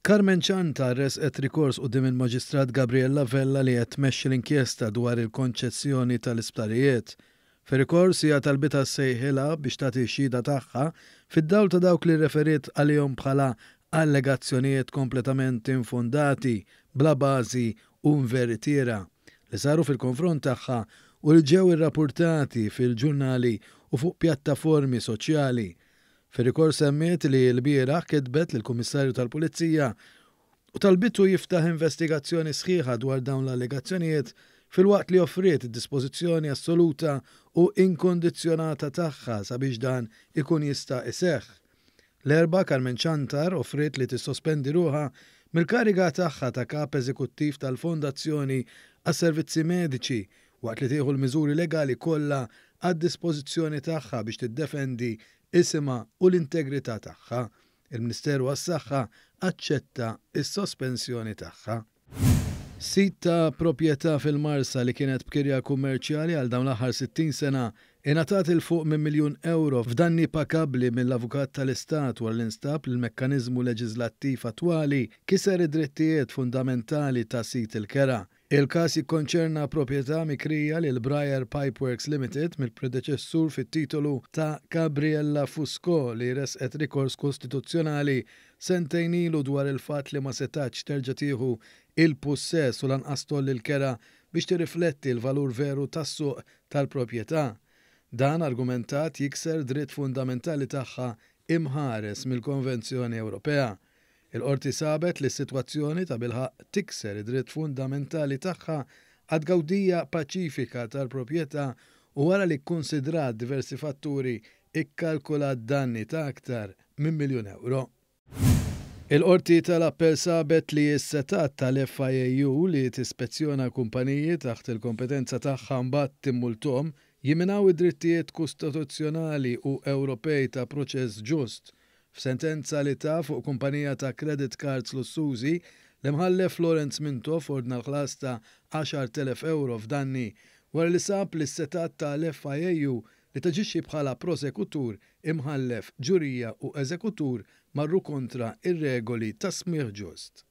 Carmen Ċanta resqet rikors quddiem il-Maġistrat Gabriella Vella li qed tmexxi l-inkjesta dwar il-konċessjoni tal-isptarijiet. Fir-rikors hija talbitha ssejħilha biex tagħti x-xhieda tagħha fid-dawl ta' dawk li rreferiet għalihom bħala allegazzjonijiet kompletament infundati, bla bażi u mveritiera li saru fil-konfront tagħha u li ġew irrappurtati fil-ġurnali u fuq pjattaformi soċjali. Fir-rikors semmiet li l-bieraħ kitbet lill-Kummissarju tal-Pulizija u talbitu jiftaħ investigazzjoni sħiħa dwar dawn l-allegazzjonijiet fil-waqt li offriet id-dispożizzjoni assoluta u inkondizzjonata tagħha sabiex dan ikun jista' iseħħ. L-erba' Carmen Ċantar offriet li tissospendi ruħha mill-kariga tagħha ta' kap eżekuttiv tal-Fondazzjoni għas-Servizzi Mediċi waqt li tieħu l-miżuri legali kollha għad-dispożizzjoni tagħha biex tiddefendi isimha u l-integrità tagħha. Il-Ministeru għas-Saħħa aċċetta is-sospensjoni tagħha. Sit ta' proprjetà fil-Marsa li kienet bkirja kummerċjali għal dawn l-aħħar 60 sena ingħatat il fuq minn miljun euro f'danni pakabbli mill-Avukat tal-Istat wara l-instab li l-mekkaniżmu leġislattiv attwali kiser id-drittijiet fundamentali ta' sit il-kera. Il-każ jikkonċerna proprjetà mikrija lil Briar Pipeworks Limited mill-predeċessur fit-titolu ta' Gabriella Fusco li resqet rikors kostituzzjonali sentejn ilu dwar il-fatt li ma setax terġa' tieħu il-possess u lanqas tolli l-kera biex tirrifletti l-valur veru tas-suq tal-proprjetà. Dan argumentat jikser dritt fundamentali tagħha imħares mill-Konvenzjoni Ewropea. Il-qorti sabet li s-sitwazzjoni ta' bilħaq tikser id-dritt fundamentali tagħha għad gawdija paċifika tal-proprjetà u wara li kkunsidrat diversi fatturi ikkalkulat danni ta' aktar minn miljun euro. Il-qorti tal-appell sabet li s-setat tal-FIAU li tispezzjona kumpaniji taħt il-kompetenza tagħha mbagħad timmultom jiminaw id-drittijiet kostituzzjonali u Ewropej ta' proċess ġust. F'sentenza li ta' fuq kumpanija ta' credit cards lussużi li mħallef Florence Mintoff ordna l-ħlas ta' 10,000 euro f'danni wara li sab li s-setat tal-FIAU li taġixxi bħala prosekutur imħallef ġurija u eżekutur marru kontra ir-regoli ta' smigħ ġust.